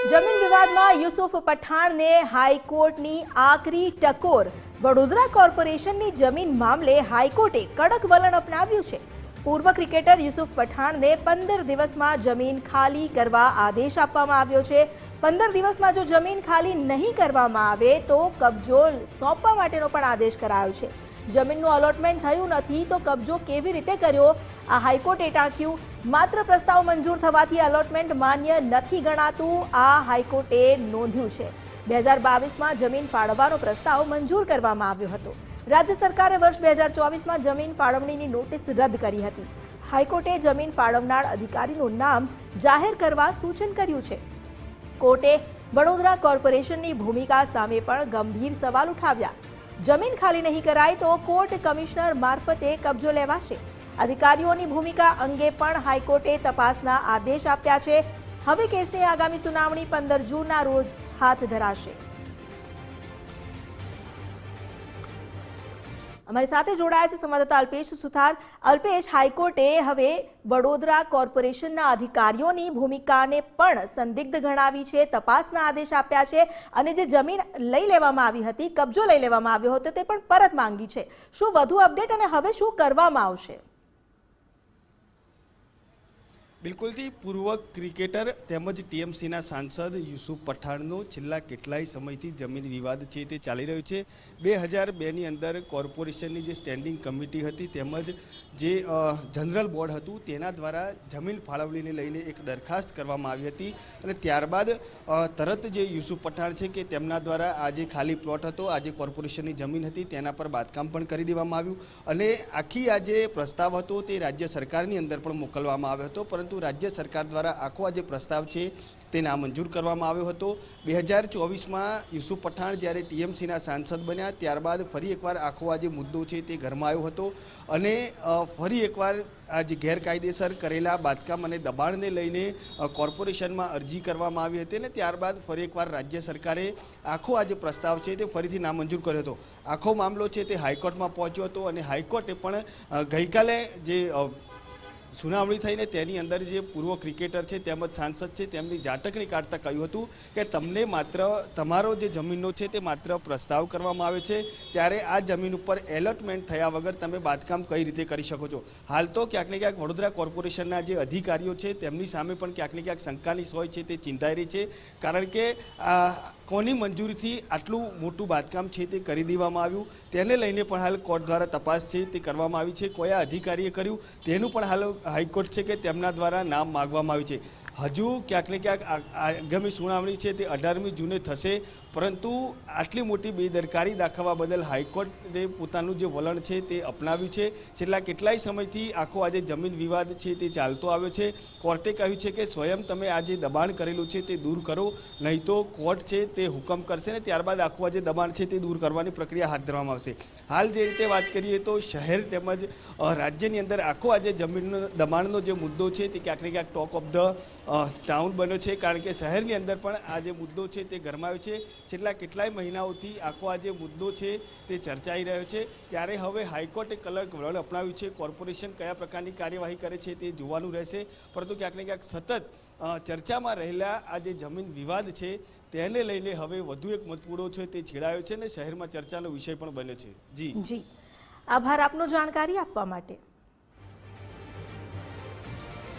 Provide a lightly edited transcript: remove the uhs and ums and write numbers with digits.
જમીન વિવાદમાં યુસુફ પઠાણને હાઈકોર્ટની આકરી ટકોર। વડોદરા કોર્પોરેશનની જમીન મામલે હાઈકોર્ટે કડક વલણ અપનાવ્યું છે। પૂર્વ ક્રિકેટર યુસુફ પઠાણને 15 દિવસમાં જમીન ખાલી કરવા આદેશ આપવામાં આવ્યો છે। 15 દિવસમાં જો જમીન ખાલી નહીં કરવામાં આવે તો કબજો સોંપવા માટેનો પણ આદેશ કરાયો છે। જમીનનું અલોટમેન્ટ થયું નથી તો કબજો કેવી રીતે કર્યો આ હાઈકોર્ટે ટાંક્યું। માત્ર પ્રસ્તાવ મંજૂર થવાથી અલોટમેન્ટ માન્ય નથી ગણાતું આ હાઈકોર્ટે નોંધ્યું છે। 2022માં જમીન ફાળવવાનો પ્રસ્તાવ મંજૂર કરવામાં આવ્યો હતો। રાજ્ય સરકારે વર્ષ 2024માં જમીન ફાળવણીની નોટિસ રદ કરી હતી। હાઈકોર્ટે જમીન ફાળવનાર અધિકારીનું નામ જાહેર કરવા સૂચન કર્યું છે। કોર્ટે વડોદરા કોર્પોરેશનની ભૂમિકા સામે પણ ગંભીર સવાલ ઉઠાવ્યા। જમીન ખાલી નહીં કરાય તો કોર્ટ કમિશનર મારફતે કબજો લેવાશે। અધિકારીઓની ભૂમિકા અંગે પણ હાઈકોર્ટે તપાસના આદેશ આપ્યા છે। હવે કેસની આગામી સુનાવણી 15 જૂનના રોજ હાથ ધરાશે। અમારી સાથે જોડાયા છે સંવાદદાતા અલ્પેશ સુથાર। અલ્પેશ, હાઈકોર્ટે હવે વડોદરા કોર્પોરેશનના અધિકારીઓની ભૂમિકાને પણ સંદિગ્ધ ગણાવી છે, તપાસના આદેશ આપ્યા છે અને જે જમીન લઈ લેવામાં આવી હતી, કબજો લઈ લેવામાં આવ્યો હતો તે પણ પરત માંગી છે। શું વધુ અપડેટ અને હવે શું કરવામાં આવશે? બિલકુલથી પૂર્વ ક્રિકેટર તેમજ ટીએમસીના સાંસદ યુસુફ પઠાણનો છેલ્લા કેટલાય સમયથી જમીન વિવાદ છે તે ચાલી રહ્યો છે। 2002ની અંદર કોર્પોરેશનની જે સ્ટેન્ડિંગ કમિટી હતી તેમજ જે જનરલ બોર્ડ હતું તેના દ્વારા જમીન ફાળવણીને લઈને એક દરખાસ્ત કરવામાં આવી હતી અને ત્યારબાદ તરત જે યુસુફ પઠાણ છે કે તેમના દ્વારા આ જે ખાલી પ્લોટ હતો, આ જે કોર્પોરેશનની જમીન હતી તેના પર બાંધકામ પણ કરી દેવામાં આવ્યું અને આખી આ જે પ્રસ્તાવ હતો તે રાજ્ય સરકારની અંદર પણ મોકલવામાં આવ્યો હતો, પરંતુ રાજ્ય સરકાર દ્વારા આખો આ જે પ્રસ્તાવ છે તે નામંજૂર કરવામાં આવ્યો હતો। 2024માં યુસુફ પઠાણ જ્યારે ટીએમસીના સાંસદ બન્યા ત્યારબાદ ફરી એકવાર આખો આ જે મુદ્દો છે તે ગરમાયો હતો અને ફરી એકવાર આ જે ગેરકાયદેસર કરેલા બાંધકામ અને દબાણને લઈને કોર્પોરેશનમાં અરજી કરવામાં આવી હતી અને ત્યારબાદ ફરી એકવાર રાજ્ય સરકારે આખો આ જે પ્રસ્તાવ છે તે ફરીથી નામંજૂર કર્યો હતો। આખો મામલો છે તે હાઈકોર્ટમાં પહોંચ્યો હતો અને હાઈકોર્ટે પણ ગઈકાલે જે સુનાવણી થઈને તેની અંદર જે પૂર્વ ક્રિકેટર છે તેમજ સાંસદ છે તેમની ઝાટકણી કાઢતા કહ્યું હતું કે તમને માત્ર તમારો જે જમીનનો છે તે માત્ર પ્રસ્તાવ કરવામાં આવે છે, ત્યારે આ જમીન ઉપર એલોટમેન્ટ થયા વગર તમે બાંધકામ કઈ રીતે કરી શકો છો। હાલ તો ક્યાંક ને ક્યાંક વડોદરા કોર્પોરેશનના જે અધિકારીઓ છે તેમની સામે પણ ક્યાંક ને ક્યાંક શંકાની સોય છે તે ચિંતાઈ રહી છે, કારણ કે કોની મંજૂરીથી આટલું મોટું બાંધકામ છે તે કરી દેવામાં આવ્યું તેને લઈને પણ હાલ કોર્ટ દ્વારા તપાસ છે તે કરવામાં આવી છે। કયા અધિકારીએ કર્યું તેનું પણ હાલ હાઈકોર્ટ છે કે તેમના દ્વારા નામ માગવામાં આવ્યું છે। હજુ ક્યાંક ને ક્યાંક આગામી સુનાવણી છે તે 18મી જૂને થશે, પરંતુ આટલી મોટી બેદરકારી દાખવવા બદલ હાઈકોર્ટે પોતાનું જે વલણ છે તે અપનાવ્યું છે। છેલ્લા કેટલાય સમયથી આખો આજે જમીન વિવાદ છે તે ચાલતો આવ્યો છે। કોર્ટે કહ્યું છે કે સ્વયં તમે આ જે દબાણ કરેલું છે તે દૂર કરો, નહીં તો કોર્ટ છે તે હુકમ કરશે ને ત્યારબાદ આખું આ જે દબાણ છે તે દૂર કરવાની પ્રક્રિયા હાથ ધરવામાં આવશે। હાલ જે રીતે વાત કરીએ તો શહેર તેમજ રાજ્યની અંદર આખો આજે જમીનનો દબાણનો જે મુદ્દો છે તે ક્યાંક ને ક્યાંક ટોક ઓફ ધ ટાઉન બન્યો છે, કારણ કે શહેરની અંદર પણ આ જે મુદ્દો છે તે ગરમાયો છે। છેલ્લા કેટલાય મહિનાઓથી આખો આ જે મુદ્દો છે તે ચર્ચાઈ રહ્યો છે, ત્યારે હવે હાઈકોર્ટે કડક વલણ અપનાવ્યું છે। કોર્પોરેશન કયા પ્રકારની કાર્યવાહી કરે છે તે જોવાનું રહેશે, પરંતુ ક્યાંક ને ક્યાંક સતત ચર્ચામાં રહેલા આ જે જમીન વિવાદ છે તેને લઈને હવે વધુ એક મતમુદ્દો છે તે છેડાયો છે અને શહેરમાં ચર્ચાનો વિષય પણ બન્યો છે। જી, આભાર આપનો જાણકારી આપવા માટે।